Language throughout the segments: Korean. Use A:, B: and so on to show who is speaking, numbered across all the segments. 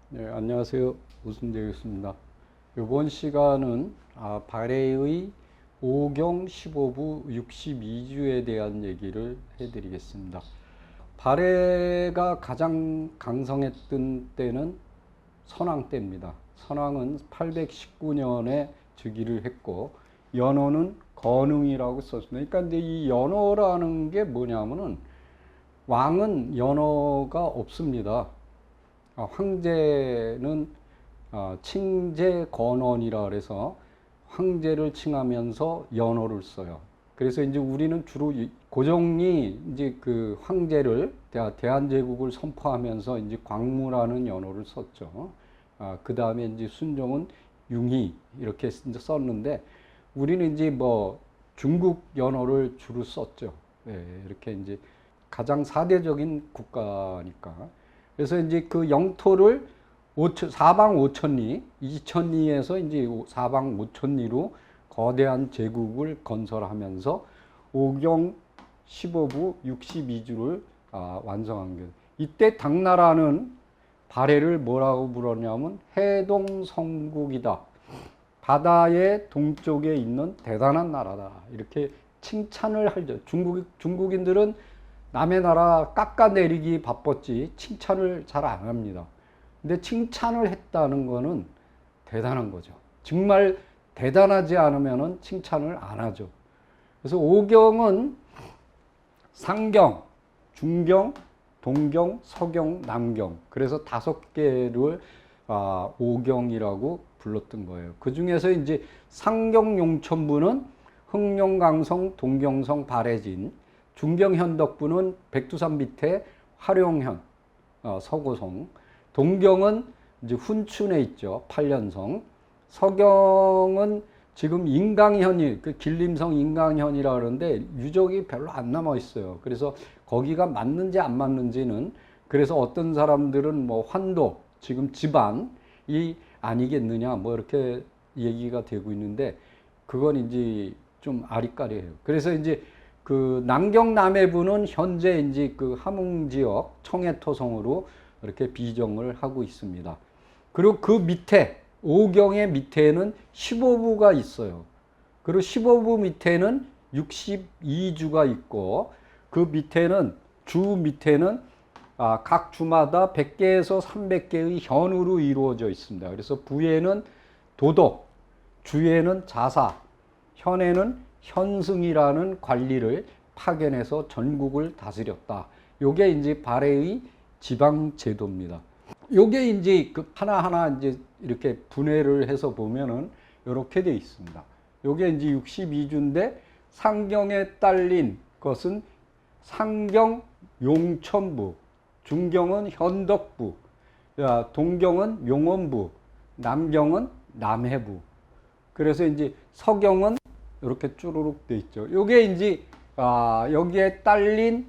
A: 네, 안녕하세요. 우순대였습니다. 이번 시간은 발해의 5경 15부 62주에 대한 얘기를 해드리겠습니다. 발해가 가장 강성했던 때는 선왕 때입니다. 선왕은 819년에 즉위를 했고 연호는 건흥이라고 썼습니다. 그러니까 근데 이 연호라는 게 뭐냐면은 왕은 연호가 없습니다. 황제는 칭제 건원이라 그래서 황제를 칭하면서 연호를 써요. 그래서 이제 우리는 주로 고종이 이제 그 황제를 대한제국을 선포하면서 이제 광무라는 연호를 썼죠. 그 다음에 이제 순종은 융희 이렇게 이제 썼는데 우리는 이제 뭐 중국 연호를 주로 썼죠. 네, 이렇게 이제 가장 사대적인 국가니까. 그래서 이제 그 영토를 사방 5천리, 2천리에서 이제 사방 5천리로 거대한 제국을 건설하면서 5경 15부 62주를 완성한 거예요. 이때 당나라는 발해를 뭐라고 부르냐면 해동성국이다. 바다의 동쪽에 있는 대단한 나라다. 이렇게 칭찬을 하죠. 중국인들은 남의 나라 깎아내리기 바빴지 칭찬을 잘 안 합니다. 근데 칭찬을 했다는 거는 대단한 거죠. 정말 대단하지 않으면 칭찬을 안 하죠. 그래서 오경은 상경, 중경, 동경, 서경, 남경. 그래서 5개를 오경이라고 불렀던 거예요. 그 중에서 이제 상경 용천부는 흥룡강성, 동경성, 발해진, 중경현덕부는 백두산 밑에 화룡현, 서고성, 동경은 이제 훈춘에 있죠. 팔년성, 서경은 지금 인강현이, 그 길림성 인강현이라 그러는데 유적이 별로 안 남아 있어요. 그래서 거기가 맞는지 안 맞는지는 그래서 어떤 사람들은 뭐 환도, 지금 집안이 아니겠느냐 뭐 이렇게 얘기가 되고 있는데 그건 이제 좀 아리까리해요. 그래서 이제 그 남경 남해부는 현재 이제 그 함흥 지역 청해토성으로 이렇게 비정을 하고 있습니다. 그리고 그 밑에 오경의 밑에는 15부가 있어요. 그리고 15부 밑에는 62주가 있고 그 밑에는 주 밑에는 각 주마다 100개에서 300개의 현으로 이루어져 있습니다. 그래서 부에는 도덕, 주에는 자사, 현에는 현승이라는 관리를 파견해서 전국을 다스렸다. 요게 이제 발해의 지방 제도입니다. 요게 이제 그 하나하나 이제 이렇게 분해를 해서 보면은 이렇게 돼 있습니다. 요게 이제 62주인데 상경에 딸린 것은 상경 용천부, 중경은 현덕부, 동경은 용원부, 남경은 남해부. 그래서 이제 서경은 이렇게 쭈루룩 돼 있죠. 요게 이제 여기에 딸린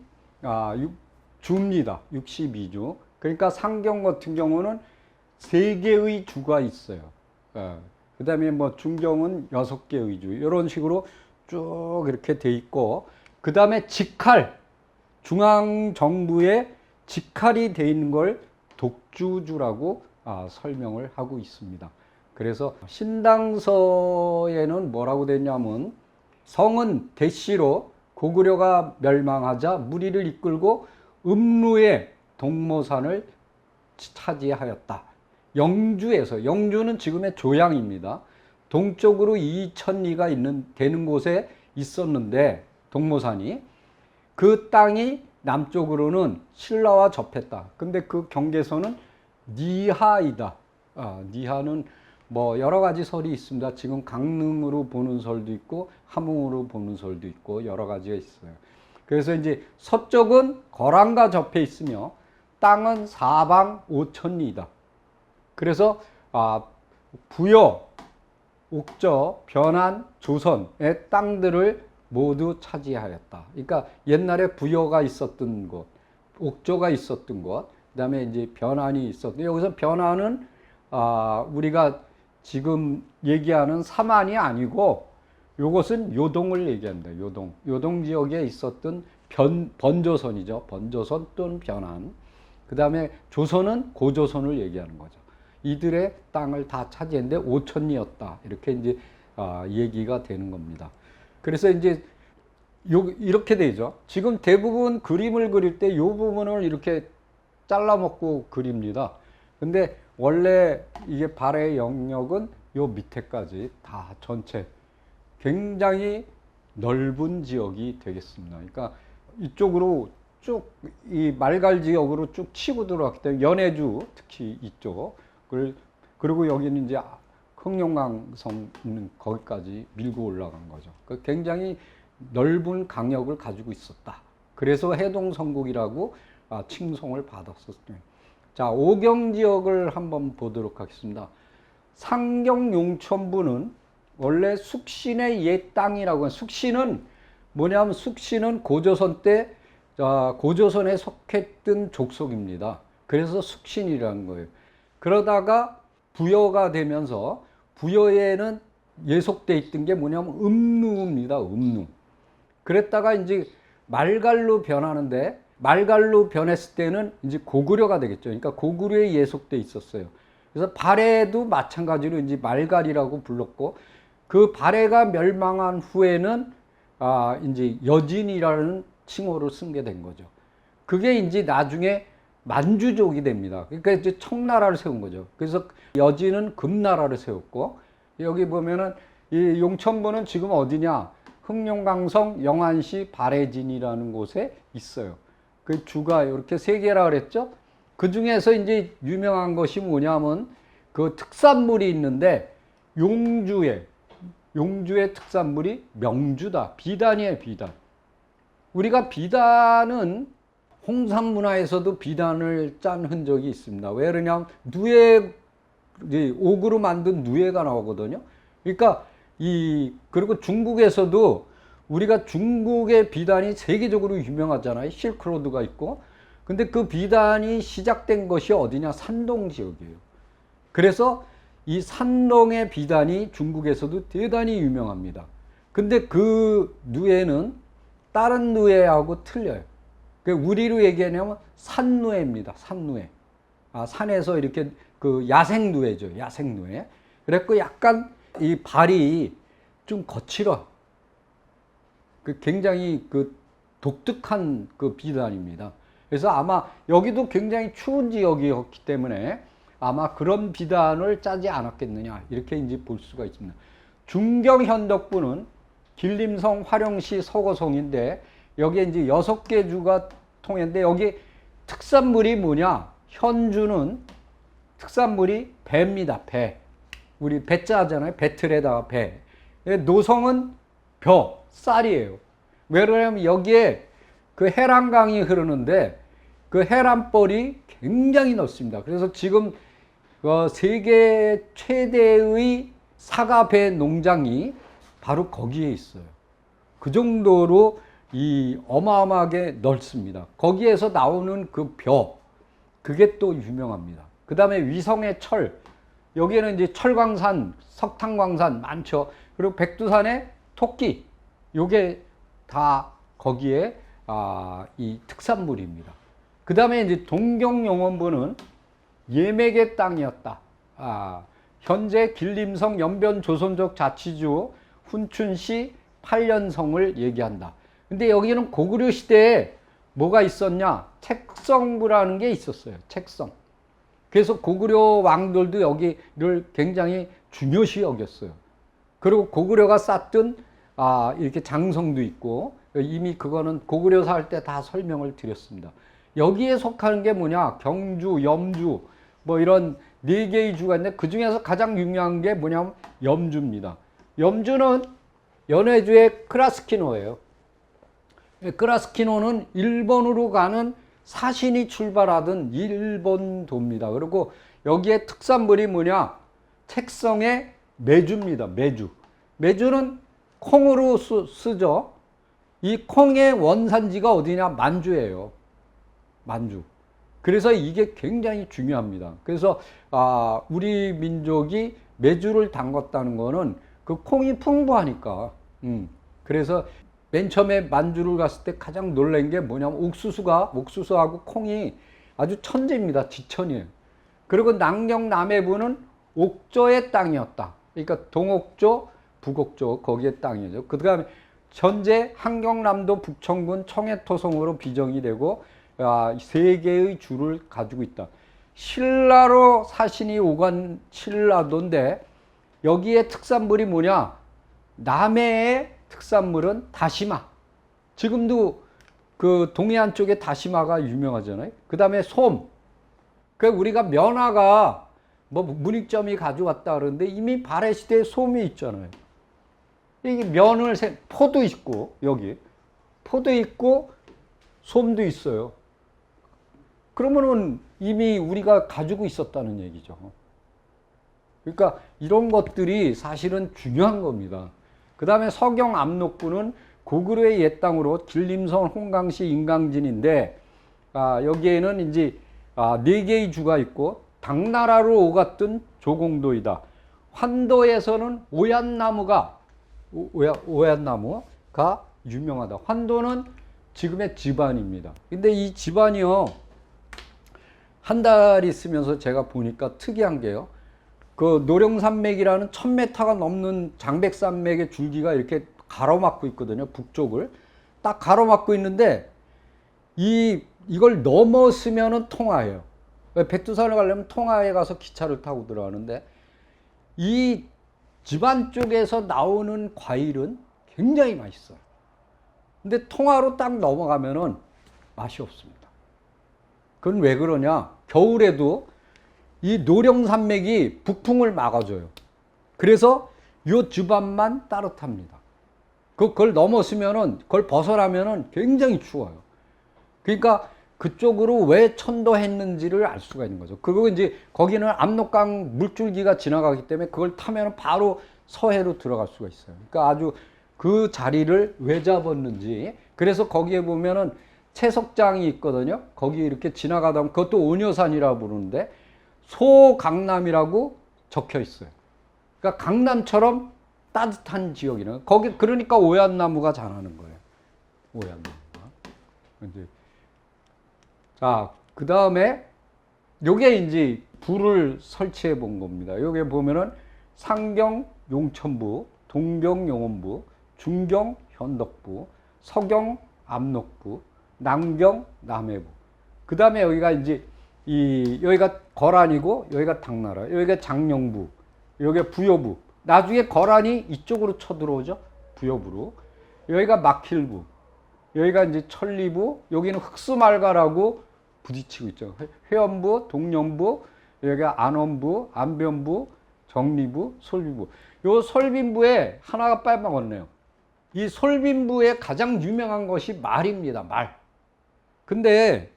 A: 주입니다. 62주. 그러니까 상경 같은 경우는 3개의 주가 있어요. 그 다음에 뭐 중경은 6개의 주. 이런 식으로 쭉 이렇게 돼 있고, 그 다음에 직할, 중앙정부에 직할이 돼 있는 걸 독주주라고 설명을 하고 있습니다. 그래서 신당서에는 뭐라고 됐냐면 성은 대시로 고구려가 멸망하자 무리를 이끌고 음루의 동모산을 차지하였다. 영주에서, 영주는 지금의 조양입니다. 동쪽으로 2000리가 되는 곳에 있었는데 동모산이 그 땅이 남쪽으로는 신라와 접했다. 근데 그 경계선은 니하이다. 니하는 뭐 여러 가지 설이 있습니다. 지금 강릉으로 보는 설도 있고 함흥으로 보는 설도 있고 여러 가지가 있어요. 그래서 이제 서쪽은 거란과 접해 있으며 땅은 사방 5천리이다. 그래서 부여, 옥저, 변안, 조선의 땅들을 모두 차지하였다. 그러니까 옛날에 부여가 있었던 곳, 옥저가 있었던 곳, 그다음에 이제 변안이 있었던. 여기서 변안은 우리가 지금 얘기하는 삼안이 아니고 요것은 요동을 얘기합니다. 요동 지역에 있었던 번조선이죠. 번조선 또는 변안. 그 다음에 조선은 고조선을 얘기하는 거죠. 이들의 땅을 다 차지했는데 5천리였다. 이렇게 이제 얘기가 되는 겁니다. 그래서 이제 이렇게 되죠. 지금 대부분 그림을 그릴 때 이 부분을 이렇게 잘라먹고 그립니다. 근데 원래 이게 발해 영역은 요 밑에까지 다 전체 굉장히 넓은 지역이 되겠습니다. 그러니까 이쪽으로 쭉 이 말갈 지역으로 쭉 치고 들어왔기 때문에 연해주 특히 이쪽 그리고 여기는 이제 흥룡강성 있는 거기까지 밀고 올라간 거죠. 굉장히 넓은 강역을 가지고 있었다. 그래서 해동성국이라고 칭송을 받았었어요. 자, 오경 지역을 한번 보도록 하겠습니다. 상경 용천부는 원래 숙신의 옛 땅이라고 해요. 숙신은 뭐냐면 숙신은 고조선 때 고조선에 속했던 족속입니다. 그래서 숙신이라는 거예요. 그러다가 부여가 되면서 부여에는 예속돼 있던 게 뭐냐면 음루입니다. 음루. 그랬다가 이제 말갈로 변하는데 말갈로 변했을 때는 이제 고구려가 되겠죠. 그러니까 고구려에 예속돼 있었어요. 그래서 발해도 마찬가지로 이제 말갈이라고 불렀고 그 발해가 멸망한 후에는 이제 여진이라는 칭호를 쓰게 된 거죠. 그게 이제 나중에 만주족이 됩니다. 그러니까 이제 청나라를 세운 거죠. 그래서 여진은 금나라를 세웠고 여기 보면은 이 용천부는 지금 어디냐? 흥룡강성 영안시 발해진이라는 곳에 있어요. 그 주가 이렇게 세 개라 그랬죠. 그 중에서 이제 유명한 것이 뭐냐면 그 특산물이 있는데 용주의 특산물이 명주다. 비단이에요, 비단. 우리가 비단은 홍산 문화에서도 비단을 짠 흔적이 있습니다. 왜 그러냐면 옥으로 만든 누에가 나오거든요. 그러니까 그리고 중국에서도 우리가 중국의 비단이 세계적으로 유명하잖아요. 실크로드가 있고. 근데 그 비단이 시작된 것이 어디냐? 산동 지역이에요. 그래서 이 산동의 비단이 중국에서도 대단히 유명합니다. 근데 그 누에는 다른 누에하고 틀려요. 우리로 얘기하냐면 산누에입니다. 산누에. 산에서 이렇게 그 야생 누에죠. 야생 누에. 그래갖고 약간 이 발이 좀 거칠어. 굉장히 독특한 비단입니다. 그래서 아마 여기도 굉장히 추운 지역이었기 때문에 아마 그런 비단을 짜지 않았겠느냐. 이렇게 이제 볼 수가 있습니다. 중경현덕부는 길림성, 화령시, 서거성인데 여기에 이제 6개 주가 통했는데 여기 특산물이 뭐냐? 현주는 특산물이 배입니다. 배. 우리 배자 하잖아요. 배틀에다가 배. 노성은 쌀이에요. 왜 그러냐면 여기에 그 해란강이 흐르는데 그 해란벌이 굉장히 넓습니다. 그래서 지금 세계 최대의 사과배 농장이 바로 거기에 있어요. 그 정도로 어마어마하게 넓습니다. 거기에서 나오는 그게 또 유명합니다. 그 다음에 위성의 철, 여기에는 이제 철광산, 석탄광산 많죠. 그리고 백두산의 토끼, 요게 다 거기에 이 특산물입니다. 그 다음에 이제 동경용원부는 예맥의 땅이었다. 현재 길림성 연변 조선족 자치주 훈춘시 8년성을 얘기한다. 근데 여기는 고구려 시대에 뭐가 있었냐? 책성부라는 게 있었어요. 책성. 그래서 고구려 왕들도 여기를 굉장히 중요시 여겼어요. 그리고 고구려가 쌓던 이렇게 장성도 있고, 이미 그거는 고구려사 할 때 다 설명을 드렸습니다. 여기에 속하는 게 뭐냐? 경주, 염주, 뭐 이런 4개의 주가 있는데 그 중에서 가장 유명한 게 뭐냐면 염주입니다. 염주는 연해주의 크라스키노예요. 크라스키노는 일본으로 가는 사신이 출발하던 일본도입니다. 그리고 여기에 특산물이 뭐냐? 책성의 메주입니다. 메주. 메주는 콩으로 쓰죠. 이 콩의 원산지가 어디냐? 만주예요. 만주. 그래서 이게 굉장히 중요합니다. 그래서 우리 민족이 메주를 담궜다는 거는 그 콩이 풍부하니까. 그래서 맨 처음에 만주를 갔을 때 가장 놀란 게 뭐냐면 옥수수하고 콩이 아주 천재입니다. 지천이에요. 그리고 낭령 남해부는 옥조의 땅이었다. 그러니까 동옥조, 북옥조 거기의 땅이죠. 그 다음에 현재 한경남도 북청군 청해토성으로 비정이 되고 세 개의 주를 가지고 있다. 신라로 사신이 오간 신라도인데 여기에 특산물이 뭐냐? 남해의 특산물은 다시마. 지금도 그 동해안 쪽에 다시마가 유명하잖아요. 그 다음에 솜. 그 우리가 면화가 뭐 문익점이 가져왔다 그러는데 이미 발해 시대에 솜이 있잖아요. 이게 면을 포도 있고 여기 포도 있고 솜도 있어요. 그러면은 이미 우리가 가지고 있었다는 얘기죠. 그러니까 이런 것들이 사실은 중요한 겁니다. 그 다음에 서경 압록부는 고구려의 옛 땅으로 길림성, 홍강시, 인강진인데 여기에는 이제 네 개의 주가 있고 당나라로 오갔던 조공도이다. 환도에서는 오얏나무가 유명하다. 환도는 지금의 집안입니다. 근데 이 집안이요, 한 달 있으면서 제가 보니까 특이한 게요, 그 노령산맥이라는 1000m가 넘는 장백산맥의 줄기가 이렇게 가로막고 있거든요. 북쪽을 딱 가로막고 있는데 이걸 넘었으면은 통화예요. 백두산을 가려면 통화에 가서 기차를 타고 들어가는데 이 집안 쪽에서 나오는 과일은 굉장히 맛있어요. 근데 통화로 딱 넘어가면은 맛이 없습니다. 그건 왜 그러냐? 겨울에도 이 노령산맥이 북풍을 막아줘요. 그래서 이 집안만 따뜻합니다. 그걸 넘었으면은, 그걸 벗어나면은 굉장히 추워요. 그러니까 그쪽으로 왜 천도했는지를 알 수가 있는 거죠. 그리고 이제 거기는 압록강 물줄기가 지나가기 때문에 그걸 타면 바로 서해로 들어갈 수가 있어요. 그러니까 아주 그 자리를 왜 잡았는지. 그래서 거기에 보면은 채석장이 있거든요. 거기 이렇게 지나가다 보면 그것도 오녀산이라고 부르는데 소강남이라고 적혀 있어요. 그러니까 강남처럼 따뜻한 지역이는 거기, 그러니까 오얏나무가 자라는 거예요. 오얏나무가. 이제 자, 그 다음에 요게 이제 부를 설치해 본 겁니다. 요게 보면은 상경 용천부, 동경 용원부, 중경 현덕부, 서경 압록부, 남경 남해부. 그 다음에 여기가 이제 여기가 거란이고 여기가 당나라, 여기가 장령부, 여기가 부여부. 나중에 거란이 이쪽으로 쳐들어오죠. 부여부로. 여기가 막힐부, 여기가 이제 천리부, 여기는 흑수말가라고 부딪히고 있죠. 회원부, 동령부, 여기가 안원부, 안변부, 정리부, 솔빈부. 요 솔빈부에 하나가 빼먹었네요. 이 솔빈부에 가장 유명한 것이 말입니다. 말. 근데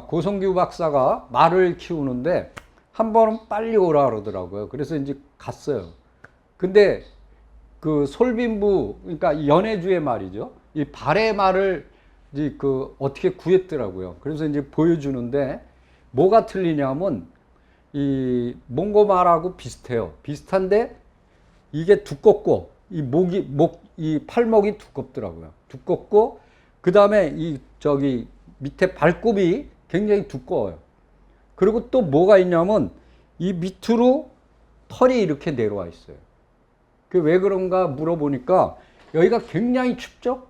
A: 고성규 박사가 말을 키우는데 한 번은 빨리 오라 그러더라고요. 그래서 이제 갔어요. 근데 그 솔빈부, 그러니까 연해주의 말이죠. 이 발의 말을 이제 어떻게 구했더라고요. 그래서 이제 보여주는데 뭐가 틀리냐면 이 몽고 말하고 비슷해요. 비슷한데 이게 두껍고 이 팔목이 두껍더라고요. 두껍고 그 다음에 밑에 발굽이 굉장히 두꺼워요. 그리고 또 뭐가 있냐면 이 밑으로 털이 이렇게 내려와 있어요. 그 왜 그런가 물어보니까 여기가 굉장히 춥죠?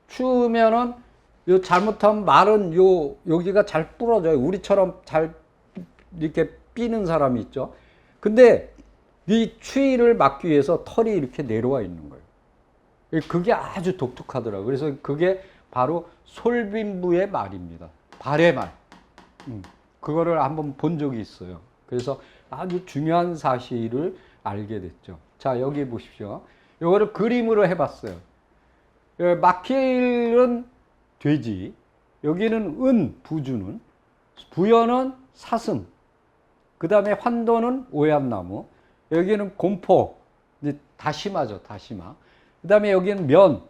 A: 추우면은 잘못하면 말은 여기가 잘 부러져요. 우리처럼 잘 이렇게 삐는 사람이 있죠. 근데 이 추위를 막기 위해서 털이 이렇게 내려와 있는 거예요. 그게 아주 독특하더라고요. 그래서 그게 바로 솔빈부의 말입니다. 발의 말. 그거를 한번 본 적이 있어요. 그래서 아주 중요한 사실을 알게 됐죠. 자, 여기 보십시오. 이거를 그림으로 해봤어요. 막힐은 돼지, 여기는 은, 부주는, 부여는 사슴, 그 다음에 환도는 오얏나무, 여기는 곰포, 이제 다시마죠, 다시마. 그 다음에 여기는 면,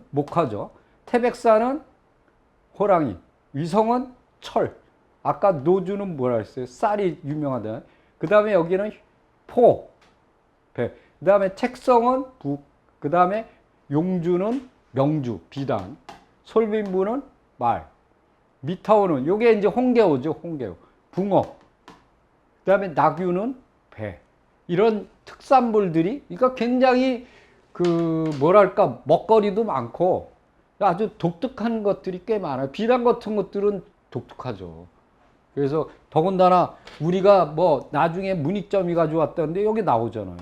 A: 목화죠. 태백산은 호랑이, 위성은 철. 아까 노주는 뭐라 했어요? 쌀이 유명하다. 그 다음에 여기는 포, 배. 그 다음에 책성은 북. 그 다음에 용주는 명주, 비단. 솔빈부는 말. 미타오는, 요게 이제 홍게오죠, 홍게오. 붕어. 그다음에 낙유는 배. 이런 특산물들이 그러니까 굉장히 그 뭐랄까 먹거리도 많고 아주 독특한 것들이 꽤 많아요. 비단 같은 것들은 독특하죠. 그래서 더군다나 우리가 뭐 나중에 문익점이 가져왔다는데 여기 나오잖아요.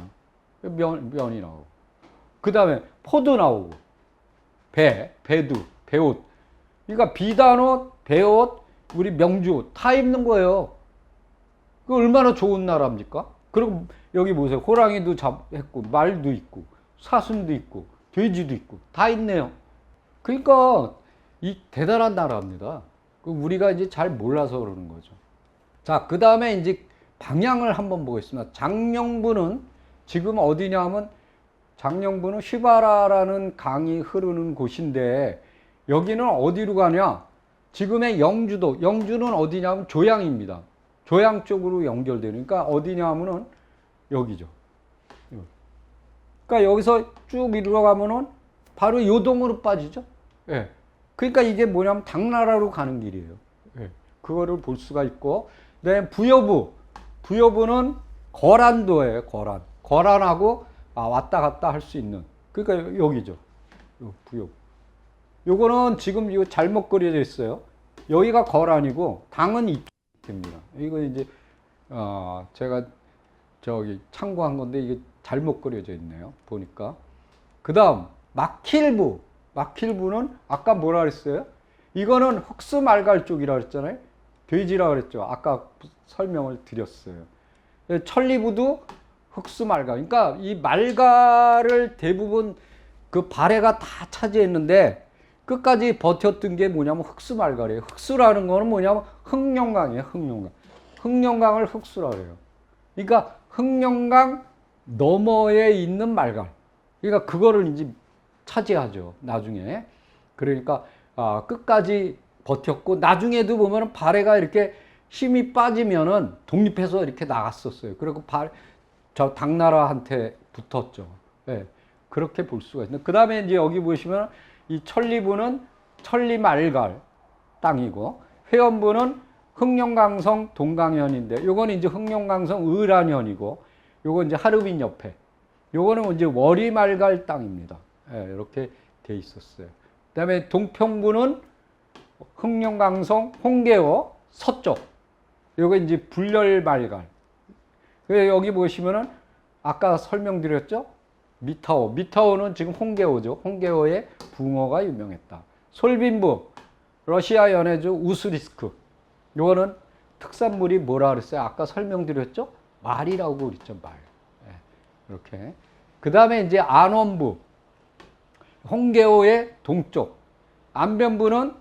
A: 면이 나오고. 그 다음에 포도 나오고. 배두, 배옷. 그러니까 비단옷, 배옷, 우리 명주 다 입는 거예요. 그 얼마나 좋은 나라입니까? 그리고 여기 보세요. 호랑이도 했고, 말도 있고, 사슴도 있고, 돼지도 있고, 다 있네요. 그러니까 이 대단한 나라입니다. 우리가 이제 잘 몰라서 그러는 거죠. 자, 그 다음에 이제 방향을 한번 보겠습니다. 장령부는 지금 어디냐면 장령부는 휘바라라는 강이 흐르는 곳인데 여기는 어디로 가냐? 지금의 영주도, 영주는 어디냐면 조양입니다. 조양 쪽으로 연결되니까 그러니까 어디냐면은 여기죠. 그러니까 여기서 쭉 이리로 가면은 바로 요동으로 빠지죠. 예. 그러니까 이게 뭐냐면 당나라로 가는 길이에요. 예. 그거를 볼 수가 있고, 그다음에 부여부. 부여부는 거란도예요. 거란. 거란하고 왔다 갔다 할 수 있는. 그러니까 여기죠. 부여부. 요거는 지금 이거 잘못 그려져 있어요. 여기가 거란이고 당은 이쪽입니다. 이거 이제 제가 저기 참고한 건데 이게 잘못 그려져 있네요. 보니까. 그다음 마킬부. 마킬부는 아까 뭐라 그랬어요? 이거는 흑수말갈 쪽이라 그랬잖아요. 돼지라 그랬죠. 아까 설명을 드렸어요. 천리부도 흑수말갈. 그러니까 이 말갈을 대부분 그 발해가 다 차지했는데 끝까지 버텼던 게 뭐냐면 흑수말갈이에요. 흑수라는 거는 뭐냐면 흑룡강이에요. 흑룡강. 흑룡강을 흑수라 그래요. 그러니까 흑룡강 너머에 있는 말갈. 그러니까 그거를 이제 차지하죠. 나중에. 그러니까 끝까지 버텼고 나중에도 보면은 발해가 이렇게 힘이 빠지면은 독립해서 이렇게 나갔었어요. 그리고 저 당나라한테 붙었죠. 네. 그렇게 볼 수가 있는데 그 다음에 이제 여기 보시면 이 천리부는 천리말갈 땅이고 회원부는 흑룡강성 동강현인데 요거는 이제 흑룡강성 의란현이고 요건 이제 하르빈 옆에 요거는 이제 월이말갈 땅입니다. 예, 이렇게 돼 있었어요. 그 다음에 동평부는 흑룡강성 홍계호 서쪽 요거 이제 불렬말갈. 여기 보시면은 아까 설명드렸죠? 미타오. 미타오는 지금 홍계호죠. 홍계호의 붕어가 유명했다. 솔빈부, 러시아 연해주 우스리스크. 요거는 특산물이 뭐라 그랬어요? 아까 설명드렸죠? 말이라고 그랬죠, 말. 네, 이렇게. 그 다음에 이제 안원부. 홍계호의 동쪽. 안변부는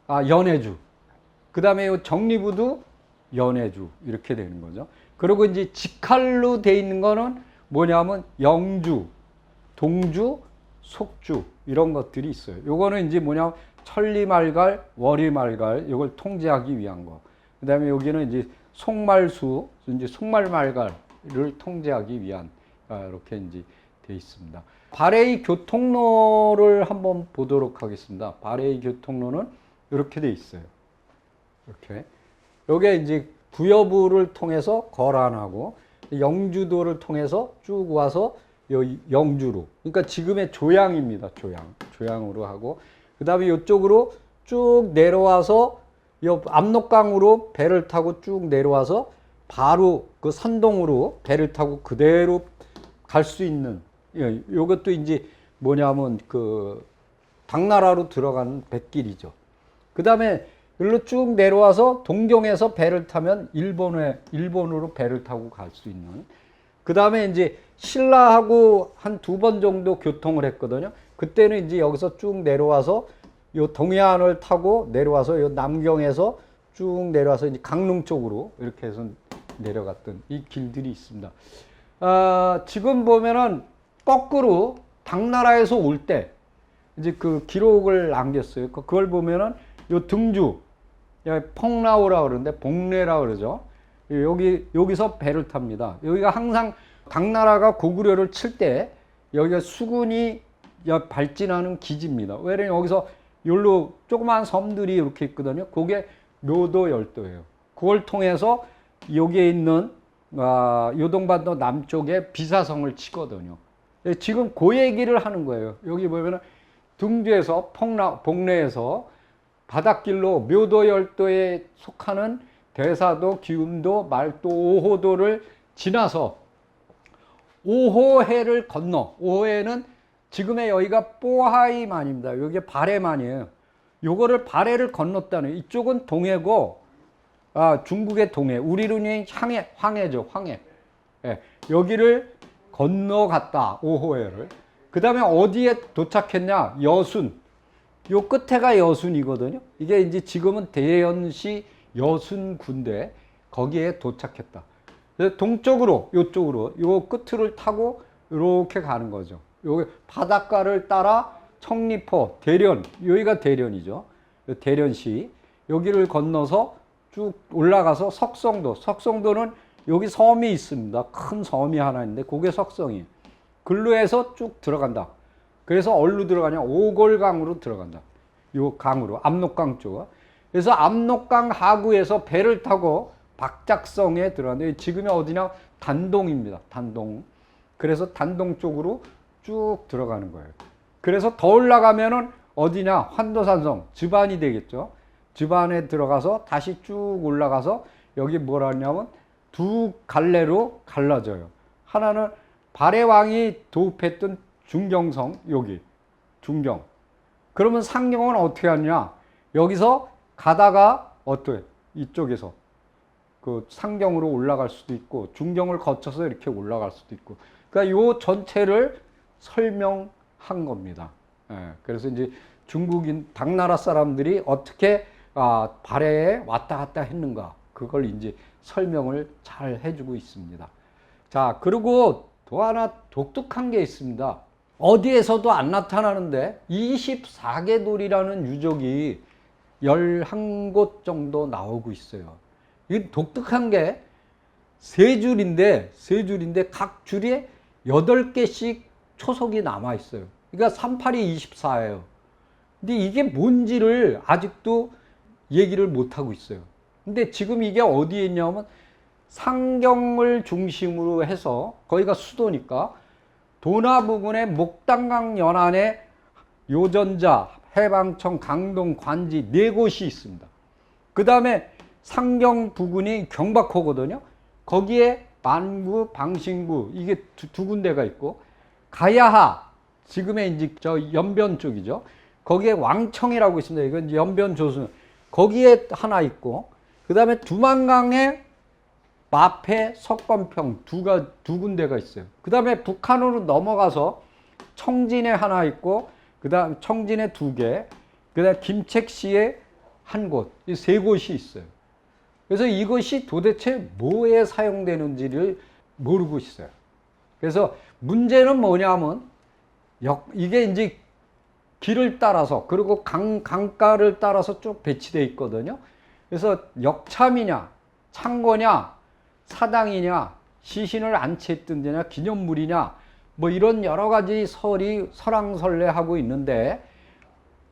A: 연해주. 그 다음에 정리부도 연해주. 이렇게 되는 거죠. 그리고 이제 직할로 돼 있는 거는 뭐냐면 영주, 동주, 속주 이런 것들이 있어요. 요거는 이제 뭐냐면 천리말갈, 월이말갈 이걸 통제하기 위한 거. 그다음에 여기는 이제 속말수, 이제 속말말갈을 통제하기 위한 이렇게 이제 돼 있습니다. 발해의 교통로를 한번 보도록 하겠습니다. 발해의 교통로는 이렇게 돼 있어요. 이렇게. 요게 이제 부여부를 통해서 거란하고 영주도를 통해서 쭉 와서 영주로. 그러니까 지금의 조양입니다. 조양으로 하고. 그 다음에 이쪽으로 쭉 내려와서 압록강으로 배를 타고 쭉 내려와서 바로 그 선동으로 배를 타고 그대로 갈 수 있는. 요것도 이제 뭐냐면 그 당나라로 들어가는 뱃길이죠. 그 다음에 여기로 쭉 내려와서 동경에서 배를 타면 일본으로 배를 타고 갈 수 있는. 그 다음에 이제 신라하고 한 2번 정도 교통을 했거든요. 그때는 이제 여기서 쭉 내려와서 요 동해안을 타고 내려와서 요 남경에서 쭉 내려와서 이제 강릉 쪽으로 이렇게 해서 내려갔던 이 길들이 있습니다. 지금 보면은 거꾸로 당나라에서 올 때 이제 그 기록을 남겼어요. 그걸 보면은 요 등주, 펑라오라 그러는데 복례라 그러죠. 여기서 배를 탑니다. 여기가 항상 당나라가 고구려를 칠 때 여기가 수군이 발진하는 기지입니다. 왜냐면 여기서 여기로 조그만 섬들이 이렇게 있거든요. 그게 묘도 열도예요. 그걸 통해서 여기에 있는 요동반도 남쪽에 비사성을 치거든요. 지금 그 얘기를 하는 거예요. 여기 보면은 등주에서 복내에서 바닷길로 묘도열도에 속하는 대사도, 기움도, 말도, 오호도를 지나서 오호해를 건너, 오호해는 지금의 여기가 뽀하이만입니다. 여기 바레만이에요. 요거를 바레를 건넜다는, 이쪽은 동해고, 중국의 동해, 우리로는 황해죠, 황해. 예, 여기를 건너갔다, 오호해를. 그 다음에 어디에 도착했냐? 여순. 요 끝에가 여순이거든요. 이게 이제 지금은 대연시 여순군데 거기에 도착했다. 그래서 동쪽으로, 요쪽으로, 요 끝을 타고 이렇게 가는 거죠. 요 바닷가를 따라 청리포, 대련, 여기가 대련이죠. 대련시. 여기를 건너서 쭉 올라가서 석성도. 석성도는 여기 섬이 있습니다. 큰 섬이 하나 있는데 그게 석성이에요. 글로 해서 쭉 들어간다. 그래서 어디로 들어가냐? 오골강으로 들어간다. 요 강으로, 압록강 쪽. 그래서 압록강 하구에서 배를 타고 박작성에 들어가는데 지금이 어디냐? 단동입니다. 단동. 그래서 단동 쪽으로 쭉 들어가는 거예요. 그래서 더 올라가면은 어디냐? 환도산성, 즈반이 되겠죠. 즈반에 들어가서 다시 쭉 올라가서 여기 뭐라 하냐면 두 갈래로 갈라져요. 하나는 발해왕이 도읍했던 중경성, 여기 중경. 그러면 상경은 어떻게 하느냐? 여기서 가다가 어떻게? 이쪽에서 그 상경으로 올라갈 수도 있고 중경을 거쳐서 이렇게 올라갈 수도 있고. 그러니까 요 전체를 설명한 겁니다. 예, 그래서 이제 중국인 당나라 사람들이 어떻게 발해에 왔다 갔다 했는가, 그걸 이제 설명을 잘 해주고 있습니다. 자, 그리고 또 하나 독특한 게 있습니다. 어디에서도 안 나타나는데 24개 돌이라는 유적이 11곳 정도 나오고 있어요. 이 독특한 게 세 줄인데 각 줄에 8개씩 초석이 남아 있어요. 그러니까 38이 24예요. 근데 이게 뭔지를 아직도 얘기를 못 하고 있어요. 근데 지금 이게 어디에 있냐면 상경을 중심으로 해서 거기가 수도니까 도나 부근의 목단강 연안에 요전자, 해방청, 강동, 관지 4곳이 있습니다. 그 다음에 상경 부근이 경박호거든요. 거기에 만구, 방신구 이게 두 군데가 있고, 가야하 지금의 이제 저 연변 쪽이죠. 거기에 왕청이라고 있습니다. 이건 연변 조순, 거기에 하나 있고, 그 다음에 두만강에 마패, 석건평 두 군데가 있어요. 그 다음에 북한으로 넘어가서 청진에 하나 있고, 그 다음 청진에 2개, 그 다음 김책시에 1곳, 이 3곳이 있어요. 그래서 이것이 도대체 뭐에 사용되는지를 모르고 있어요. 그래서 문제는 뭐냐면 이게 이제 길을 따라서, 그리고 강가를 따라서 쭉 배치되어 있거든요. 그래서 역참이냐, 창고냐, 사당이냐, 시신을 안치했던 데냐, 기념물이냐, 뭐 이런 여러 가지 설이 설왕설래하고 있는데,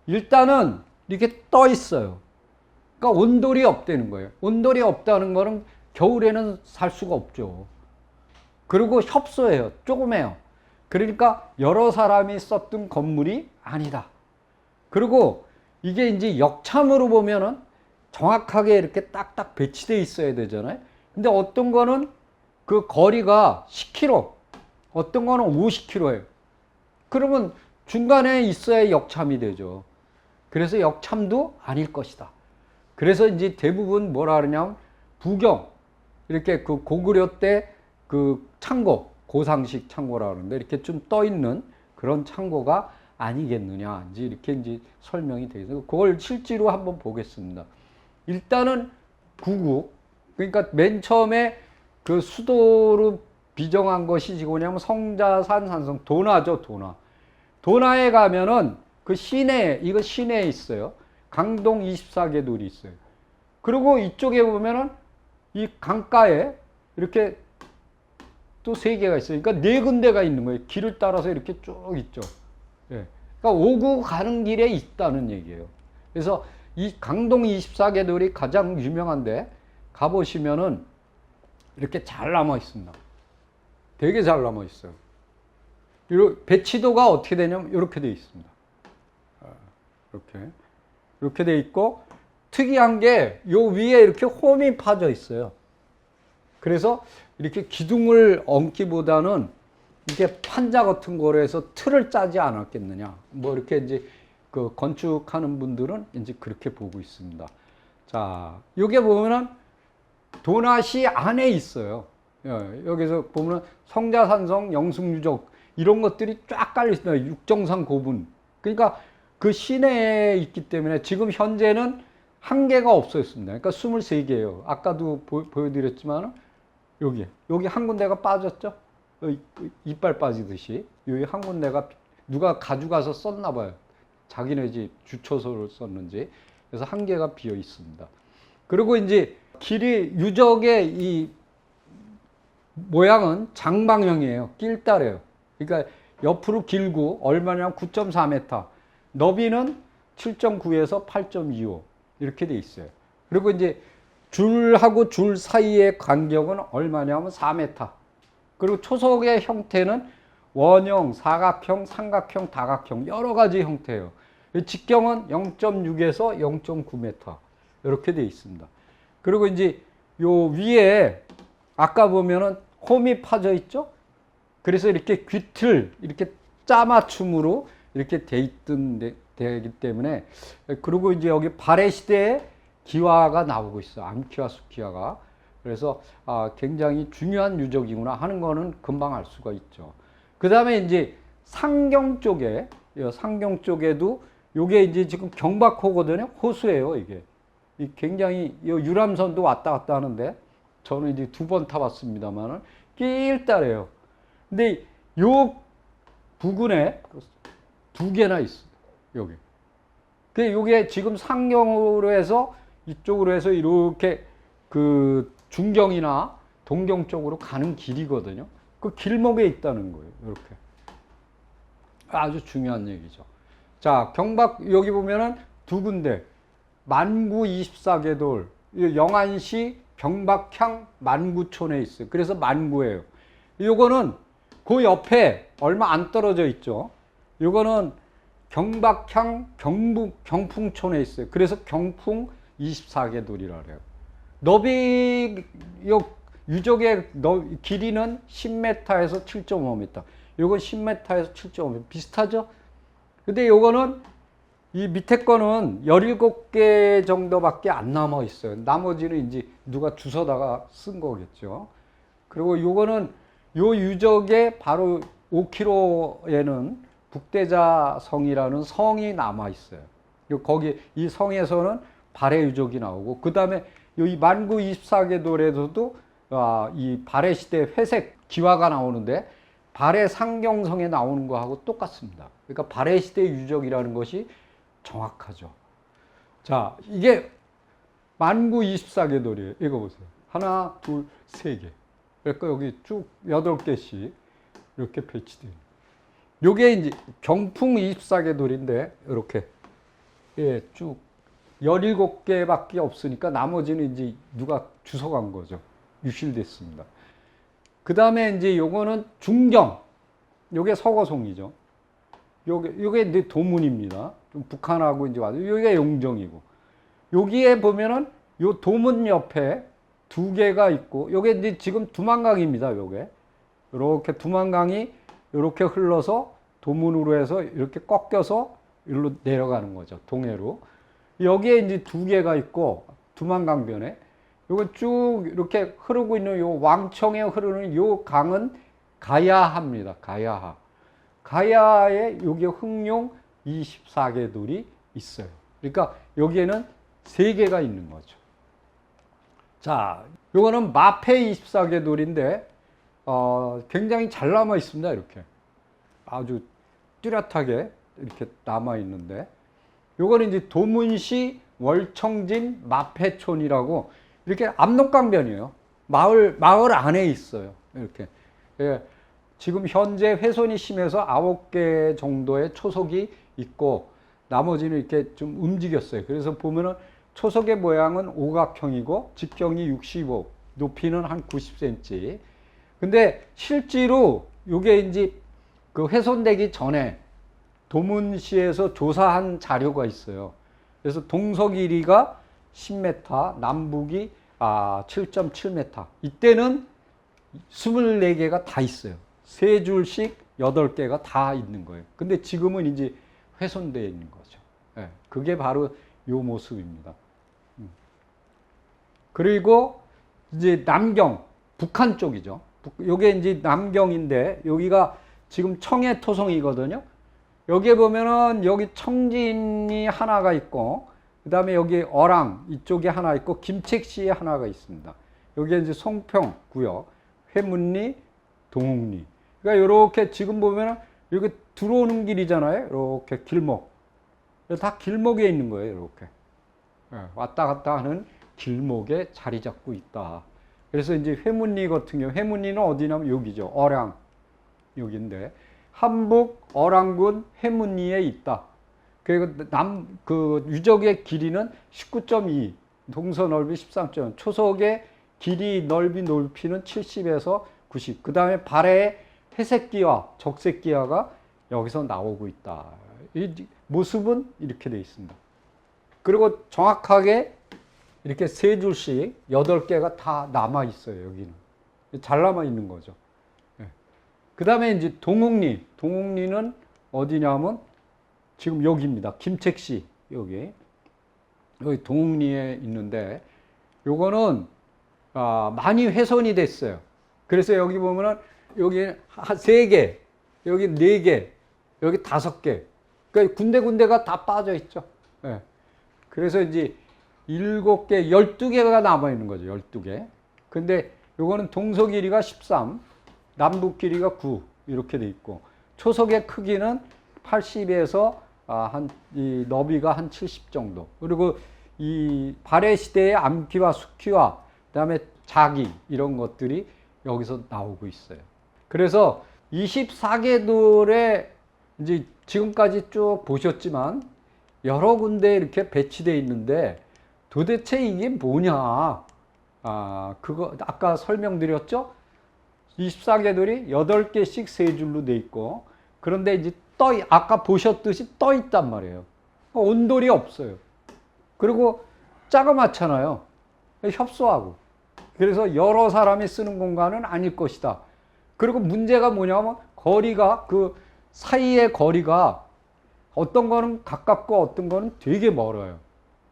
A: 일단은 이렇게 떠 있어요. 그러니까 온돌이 없다는 거예요. 온돌이 없다는 거는 겨울에는 살 수가 없죠. 그리고 협소해요. 조그매요. 그러니까 여러 사람이 썼던 건물이 아니다. 그리고 이게 이제 역참으로 보면은 정확하게 이렇게 딱딱 배치되어 있어야 되잖아요. 근데 어떤 거는 그 거리가 10km, 어떤 거는 50km예요. 그러면 중간에 있어야 역참이 되죠. 그래서 역참도 아닐 것이다. 그래서 이제 대부분 뭐라 그러냐면 부경, 이렇게 그 고구려 때 그 창고, 고상식 창고라 그러는데 이렇게 좀 떠 있는 그런 창고가 아니겠느냐, 이제 설명이 되어 있어요. 그걸 실제로 한번 보겠습니다. 일단은 구국, 그러니까 맨 처음에 그 수도로 비정한 것이 뭐냐면 성자산, 산성, 도나죠, 도나. 도나에 가면은 그 시내에, 이거 시내에 있어요. 강동 24개 돌이 있어요. 그리고 이쪽에 보면은 이 강가에 이렇게 또 3개가 있어요. 그러니까 4군데가 있는 거예요. 길을 따라서 이렇게 쭉 있죠. 예. 그러니까 오고 가는 길에 있다는 얘기예요. 그래서 이 강동 24개 돌이 가장 유명한데, 가보시면은 이렇게 잘 남아 있습니다. 되게 잘 남아 있어요. 배치도가 어떻게 되냐면 이렇게 되어 있습니다. 이렇게 되어 있고, 특이한 게 요 위에 이렇게 홈이 파져 있어요. 그래서 이렇게 기둥을 얹기보다는 이렇게 판자 같은 거로 해서 틀을 짜지 않았겠느냐. 뭐 이렇게 이제 그 건축하는 분들은 이제 그렇게 보고 있습니다. 자, 요게 보면은 도낫이 안에 있어요. 여기서 보면은 성자산성, 영승유적 이런 것들이 쫙 깔려 있습니다. 육정상 고분. 그러니까 그 시내에 있기 때문에 지금 현재는 한 개가 없어졌습니다. 그러니까 23개예요. 아까도 보여드렸지만 여기 한 군데가 빠졌죠. 이빨 빠지듯이 여기 한 군데가 누가 가져가서 썼나 봐요. 자기네 집 주초소를 썼는지. 그래서 한 개가 비어 있습니다. 그리고 이제 길이 유적의 이 모양은 장방형이에요. 낄다래요. 그러니까 옆으로 길고 얼마냐면 9.4m, 너비는 7.9에서 8.25 이렇게 돼 있어요. 그리고 이제 줄하고 줄 사이의 간격은 얼마냐면 4m. 그리고 초석의 형태는 원형, 사각형, 삼각형, 다각형 여러 가지 형태예요. 직경은 0.6에서 0.9m 이렇게 돼 있습니다. 그리고 이제 요 위에 아까 보면은 홈이 파져 있죠. 그래서 이렇게 귀틀 이렇게 짜맞춤으로 이렇게 되기 때문에, 그리고 이제 여기 발해 시대에 기와가 나오고 있어. 암기와 수기와가. 그래서 굉장히 중요한 유적이구나 하는 거는 금방 알 수가 있죠. 그 다음에 이제 상경 쪽에도 요게 이제 지금 경박호거든요. 호수예요, 이게. 굉장히 유람선도 왔다 갔다 하는데 저는 이제 2번 타봤습니다만은 길다래요. 근데 요 부근에 2개나 있어요. 여기. 요게 지금 상경으로 해서 이쪽으로 해서 이렇게 그 중경이나 동경 쪽으로 가는 길이거든요. 그 길목에 있다는 거예요. 이렇게. 아주 중요한 얘기죠. 자, 경박 여기 보면은 2군데 만구 24개돌, 영안시 경박향 만구촌에 있어요. 그래서 만구예요. 요거는 그 옆에 얼마 안 떨어져 있죠. 요거는 경박향 경풍촌에 있어요. 그래서 경풍 24개돌이라 그래요. 너비 유적의 길이는 10m에서 7.5m. 요건 10m에서 7.5m. 비슷하죠? 근데 요거는 이 밑에 거는 17개 정도밖에 안 남아 있어요. 나머지는 이제 누가 주워다가 쓴 거겠죠. 그리고 요거는 요 유적의 바로 5km에는 북대자성이라는 성이 남아 있어요. 거기 이 성에서는 발해 유적이 나오고, 그 다음에 이 만구 24개돌에서도 이 발해 시대 회색 기와가 나오는데 발해 상경성에 나오는 거하고 똑같습니다. 그러니까 발해 시대 유적이라는 것이 정확하죠. 자, 이게 만구 24개돌이에요. 이거 보세요. 하나, 둘, 세 개. 그러니까 여기 쭉 8개씩 이렇게 배치돼요. 요게 이제 경풍 24개돌인데 이렇게 쭉 17개밖에 없으니까 나머지는 이제 누가 주워간 거죠. 유실됐습니다. 그 다음에 이제 요거는 중경. 요게 서거송이죠. 요게 이제 도문입니다. 좀 북한하고 이제 와서 여기가 용정이고, 여기에 보면은 요 도문 옆에 2개가 있고, 요게 이제 지금 두만강입니다. 요게 이렇게 두만강이 이렇게 흘러서 도문으로 해서 이렇게 꺾여서 일로 내려가는 거죠. 동해로. 여기에 이제 2개가 있고, 두만강변에 요거 쭉 이렇게 흐르고 있는 요 왕청에 흐르는 요 강은 가야하입니다. 가야하. 가야에 여기 흑룡 24개돌이 있어요. 그러니까 여기에는 3개가 있는 거죠. 자, 요거는 마패 24개돌인데 굉장히 잘 남아 있습니다. 이렇게 아주 뚜렷하게 이렇게 남아 있는데, 요거는 이제 도문시 월청진 마패촌이라고 이렇게 압록강변이에요. 마을 안에 있어요. 이렇게. 예. 지금 현재 훼손이 심해서 9개 정도의 초석이 있고, 나머지는 이렇게 좀 움직였어요. 그래서 보면은 초석의 모양은 오각형이고, 직경이 65, 높이는 한 90cm. 근데 실제로 요게 이제 그 훼손되기 전에 도문시에서 조사한 자료가 있어요. 그래서 동서 길이가 10m, 남북이 7.7m. 이때는 24개가 다 있어요. 세 줄씩 8개가 다 있는 거예요. 근데 지금은 이제 훼손되어 있는 거죠. 예, 그게 바로 요 모습입니다. 그리고 이제 남경, 북한 쪽이죠. 요게 이제 남경인데 여기가 지금 청해 토성이거든요. 여기에 보면은 여기 청진이 하나가 있고 그 다음에 여기 어랑 이쪽에 하나 있고 김책시에 하나가 있습니다. 여기에 이제 송평 구역, 회문리, 동욱리. 그러니까 이렇게 지금 보면은 여기 들어오는 길이잖아요. 이렇게 길목. 다 길목에 있는 거예요. 이렇게 왔다 갔다 하는 길목에 자리 잡고 있다. 그래서 이제 회문리 같은 경우, 회문리는 어디냐면 여기죠. 어랑 여기인데 함북 어랑군 회문리에 있다. 그리고 그 유적의 길이는 19.2, 동서 넓이 13.1, 초석의 길이 넓이 높이는 70에서 90. 그 다음에 발의 회색기와 적색기와가 여기서 나오고 있다. 이 모습은 이렇게 되어 있습니다. 그리고 정확하게 이렇게 세 줄씩 8개가 다 남아 있어요. 여기는 잘 남아 있는 거죠. 그 다음에 이제 동욱리. 동욱리는 어디냐면 지금 여기입니다. 김책시 여기 동욱리에 있는데 요거는 많이 훼손이 됐어요. 그래서 여기 보면은 여기 3개, 여기 4개, 여기 5개. 그러니까 군데군데가 다 빠져 있죠. 예. 그래서 이제 7개, 12개가 남아 있는 거죠. 12개. 근데 요거는 동서 길이가 13, 남북 길이가 9 이렇게 돼 있고 초석의 크기는 80에서 이 너비가 한 70 정도. 그리고 이 발해 시대의 암기와 숙기와 그다음에 자기 이런 것들이 여기서 나오고 있어요. 그래서 24개돌에 이제 지금까지 쭉 보셨지만 여러 군데 이렇게 배치되어 있는데 도대체 이게 뭐냐? 그거 아까 설명드렸죠? 24개돌이 8개씩 세 줄로 돼 있고 그런데 이제 아까 보셨듯이 떠 있단 말이에요. 온돌이 없어요. 그리고 짜그맣잖아요. 협소하고. 그래서 여러 사람이 쓰는 공간은 아닐 것이다. 그리고 문제가 뭐냐면 거리가 그 사이의 거리가 어떤 거는 가깝고 어떤 거는 되게 멀어요.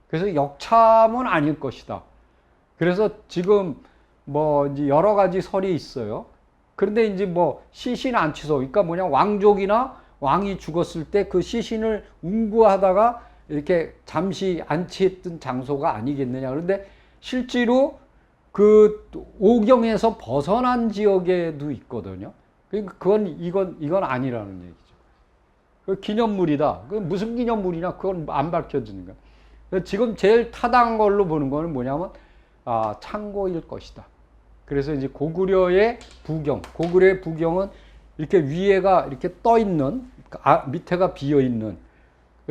A: 그래서 역참은 아닐 것이다. 그래서 지금 뭐 이제 여러 가지 설이 있어요. 그런데 이제 뭐 시신 안치소, 그러니까 뭐냐 왕족이나 왕이 죽었을 때 그 시신을 운구하다가 이렇게 잠시 안치했던 장소가 아니겠느냐. 그런데 실제로 그 오경에서 벗어난 지역에도 있거든요. 그러니까 이건 아니라는 얘기죠. 그 기념물이다. 그 무슨 기념물이냐? 그건 안 밝혀지는 거야. 지금 제일 타당한 걸로 보는 거는 뭐냐면 창고일 것이다. 그래서 이제 고구려의 부경, 고구려의 부경은 이렇게 위에가 이렇게 떠 있는, 밑에가 비어 있는.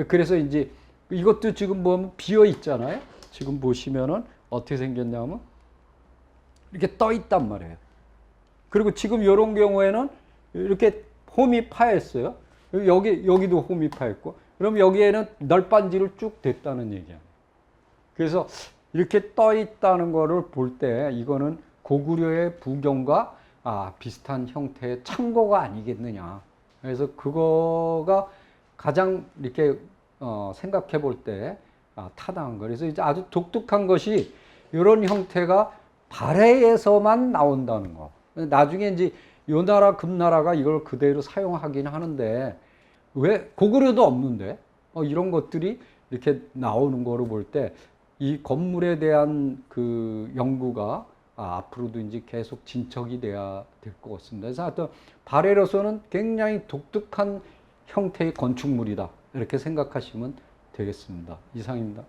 A: 그래서 이제 이것도 지금 보면 비어 있잖아요. 지금 보시면은 어떻게 생겼냐면 이렇게 떠 있단 말이에요. 그리고 지금 이런 경우에는 이렇게 홈이 파였어요. 여기도 홈이 파였고, 그럼 여기에는 널빤지를 쭉 댔다는 얘기야. 그래서 이렇게 떠 있다는 거를 볼 때 이거는 고구려의 부경과 비슷한 형태의 창고가 아니겠느냐. 그래서 그거가 가장 이렇게 생각해 볼 때 타당한 거. 그래서 이제 아주 독특한 것이 이런 형태가 발해에서만 나온다는 거. 나중에 이제 요 나라 금나라가 이걸 그대로 사용하긴 하는데 왜 고구려도 없는데 이런 것들이 이렇게 나오는 거로 볼 때 이 건물에 대한 그 연구가 앞으로도 이제 계속 진척이 돼야 될 것 같습니다. 그래서 하여튼 발해로서는 굉장히 독특한 형태의 건축물이다. 이렇게 생각하시면 되겠습니다. 이상입니다.